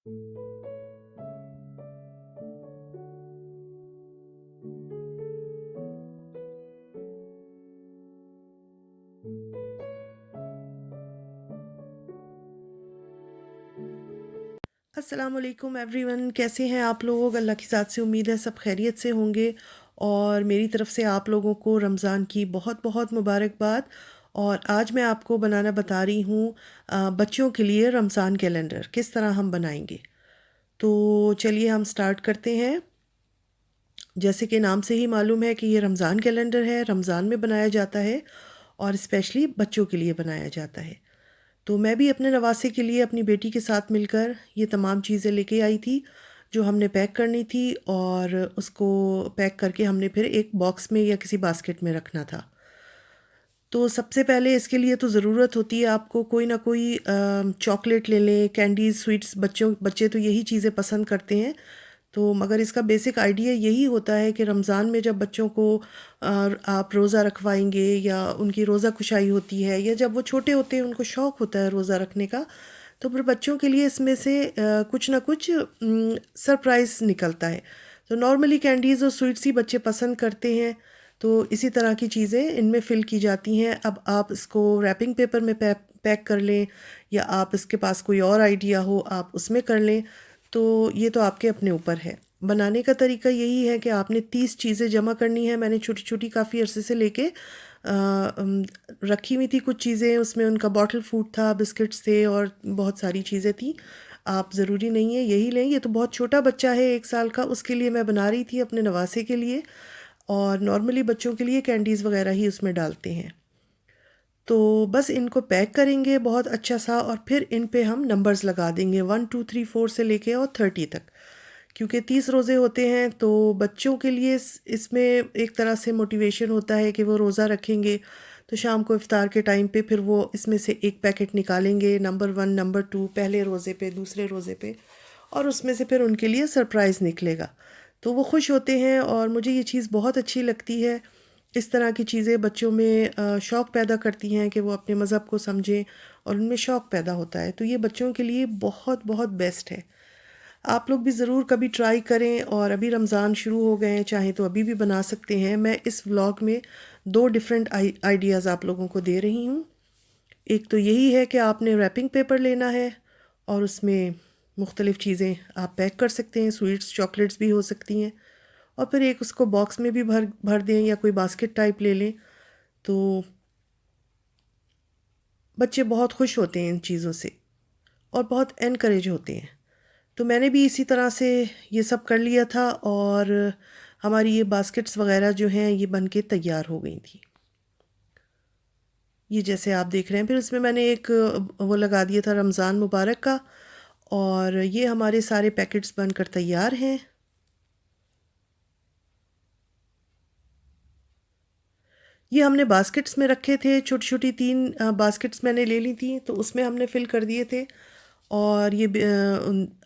अस्सलाम वालेकुम एवरीवन, कैसे हैं आप लोग? अल्लाह की ज़ात से उम्मीद है सब खैरियत से होंगे। और मेरी तरफ़ से आप लोगों को रमज़ान की बहुत बहुत मुबारकबाद। और आज मैं आपको बनाना बता रही हूँ बच्चों के लिए रमज़ान कैलेंडर किस तरह हम बनाएंगे। तो चलिए हम स्टार्ट करते हैं। जैसे कि नाम से ही मालूम है कि ये रमज़ान कैलेंडर है, रमज़ान में बनाया जाता है और स्पेशली बच्चों के लिए बनाया जाता है। तो मैं भी अपने नवासे के लिए अपनी बेटी के साथ मिलकर ये तमाम चीज़ें लेके आई थी जो हमने पैक करनी थी, और उसको पैक करके हमने फिर एक बॉक्स में या किसी बास्केट में रखना था। तो सबसे पहले इसके लिए तो ज़रूरत होती है आपको कोई ना कोई चॉकलेट ले लें, कैंडीज़, स्वीट्स। बच्चे तो यही चीज़ें पसंद करते हैं। तो मगर इसका बेसिक आइडिया यही होता है कि रमज़ान में जब बच्चों को आप रोज़ा रखवाएंगे या उनकी रोज़ा कुशाई होती है, या जब वो छोटे होते हैं उनको शौक़ होता है रोज़ा रखने का, तो फिर बच्चों के लिए इसमें से कुछ ना कुछ सरप्राइज़ निकलता है। तो नॉर्मली कैंडीज़ और स्वीट्स ही बच्चे पसंद करते हैं। तो इसी तरह की चीज़ें इनमें फ़िल की जाती हैं। अब आप इसको रैपिंग पेपर में पैक कर लें, या आप इसके पास कोई और आइडिया हो आप उसमें कर लें। तो ये तो आपके अपने ऊपर है। बनाने का तरीका यही है कि आपने 30 चीज़ें जमा करनी है। मैंने छोटी-छोटी काफ़ी अरसे से लेके रखी हुई थी कुछ चीज़ें, उसमें उनका बॉटल फूड था, बिस्किट्स थे और बहुत सारी चीज़ें थी। आप ज़रूरी नहीं है यही लें, ये तो बहुत छोटा बच्चा है 1 साल का, उसके लिए मैं बना रही थी अपने नवासे के लिए। और नॉर्मली बच्चों के लिए कैंडीज़ वग़ैरह ही उसमें डालते हैं। तो बस इनको पैक करेंगे बहुत अच्छा सा, और फिर इन पे हम नंबर्स लगा देंगे 1 2 3 4 से लेके और 30 तक। क्योंकि 30 रोज़े होते हैं तो बच्चों के लिए इसमें एक तरह से मोटिवेशन होता है कि वो रोज़ा रखेंगे। तो शाम को इफ्तार के टाइम पे फिर वो इसमें से एक पैकेट निकालेंगे, नंबर 1 नंबर 2, पहले रोज़े पे, दूसरे रोज़े पे, और उसमें से फिर उनके लिए सरप्राइज़ निकलेगा। तो वो खुश होते हैं और मुझे ये चीज़ बहुत अच्छी लगती है। इस तरह की चीज़ें बच्चों में शौक़ पैदा करती हैं कि वो अपने मज़हब को समझें, और उनमें शौक़ पैदा होता है। तो ये बच्चों के लिए बहुत बहुत बेस्ट है। आप लोग भी ज़रूर कभी ट्राई करें, और अभी रमज़ान शुरू हो गए हैं, चाहे तो अभी भी बना सकते हैं। मैं इस व्लॉग में 2 डिफरेंट आइडियाज़ आप लोगों को दे रही हूँ। एक तो यही है कि आपने रैपिंग पेपर लेना है और उसमें मुख्तलिफ़ चीज़ें आप पैक कर सकते हैं, स्वीट्स, चॉकलेट्स भी हो सकती हैं। और फिर एक उसको बॉक्स में भी भर भर दें, या कोई बास्केट टाइप ले लें। तो बच्चे बहुत खुश होते हैं इन चीज़ों से, और बहुत एनकरेज होते हैं। तो मैंने भी इसी तरह से ये सब कर लिया था, और हमारी ये बास्केट्स वग़ैरह जो हैं ये बन के तैयार हो गई थी। ये जैसे आप देख रहे हैं, फिर उसमें मैंने एक वो लगा दिया था रमज़ान मुबारक का, और ये हमारे सारे पैकेट्स बनकर तैयार हैं। ये हमने बास्केट्स में रखे थे, छोटी-छोटी 3 बास्केट्स मैंने ले ली थी, तो उसमें हमने फ़िल कर दिए थे। और ये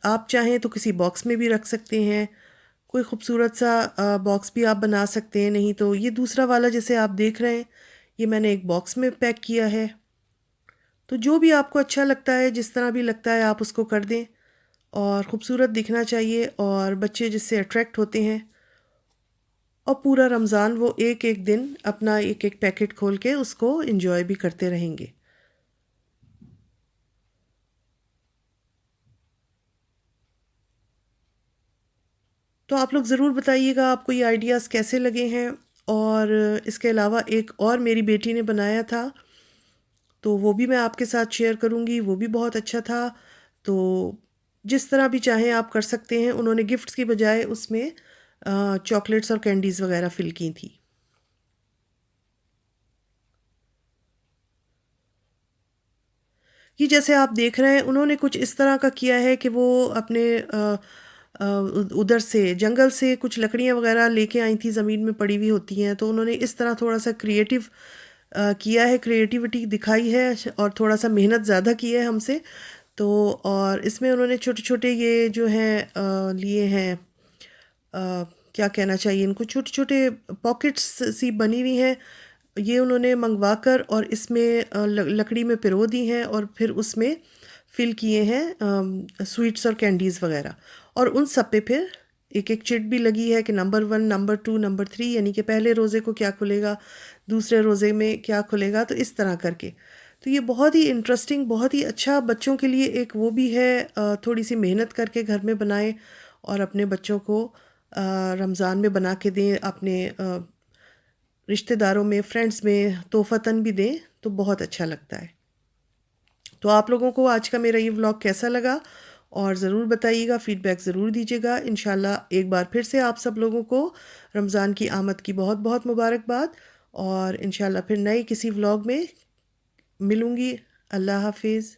आप चाहें तो किसी बॉक्स में भी रख सकते हैं, कोई खूबसूरत सा बॉक्स भी आप बना सकते हैं। नहीं तो ये दूसरा वाला जैसे आप देख रहे हैं, ये मैंने एक बॉक्स में पैक किया है। तो जो भी आपको अच्छा लगता है, जिस तरह भी लगता है आप उसको कर दें, और ख़ूबसूरत दिखना चाहिए, और बच्चे जिससे अट्रैक्ट होते हैं। और पूरा रमज़ान वो एक-एक दिन अपना एक-एक पैकेट खोल के उसको एंजॉय भी करते रहेंगे। तो आप लोग ज़रूर बताइएगा आपको ये आइडियाज़ कैसे लगे हैं। और इसके अलावा एक और मेरी बेटी ने बनाया था, तो वो भी मैं आपके साथ शेयर करूँगी, वो भी बहुत अच्छा था। तो जिस तरह भी चाहें आप कर सकते हैं। उन्होंने गिफ्ट्स की बजाय उसमें चॉकलेट्स और कैंडीज़ वग़ैरह फ़िल की थी। ये जैसे आप देख रहे हैं, उन्होंने कुछ इस तरह का किया है कि वो अपने उधर से जंगल से कुछ लकड़ियाँ वग़ैरह लेके आई थी, ज़मीन में पड़ी हुई होती हैं। तो उन्होंने इस तरह थोड़ा-सा क्रिएटिव किया है, क्रिएटिविटी दिखाई है, और थोड़ा-सा मेहनत ज़्यादा की है हमसे। तो और इसमें उन्होंने छोटे-छोटे ये जो हैं लिए हैं, क्या कहना चाहिए इनको, छोटे-छोटे पॉकेट्स सी बनी हुई हैं। ये उन्होंने मँगवा कर और इसमें लकड़ी में पिरो दी हैं, और फिर उसमें फिल किए हैं स्वीट्स और कैंडीज़ वगैरह, और उन सब पे फिर एक एक चिट भी लगी है कि नंबर 1, नंबर 2, नंबर 3, यानी कि पहले रोज़े को क्या खुलेगा, दूसरे रोज़े में क्या खुलेगा, तो इस तरह करके। तो ये बहुत ही इंटरेस्टिंग, बहुत ही अच्छा बच्चों के लिए एक वो भी है, थोड़ी सी मेहनत करके घर में बनाएं और अपने बच्चों को रमज़ान में बना के दें, अपने रिश्तेदारों में, फ्रेंड्स में तोहफ़तन भी दें, तो बहुत अच्छा लगता है। तो आप लोगों को आज का मेरा ये व्लॉग कैसा लगा, और ज़रूर बताइएगा, फ़ीडबैक ज़रूर दीजिएगा। इंशाल्लाह एक बार फिर से आप सब लोगों को रमज़ान की आमद की बहुत बहुत मुबारकबाद, और इंशाल्लाह फिर नए किसी व्लॉग में मिलूँगी। अल्लाह हाफ़िज़।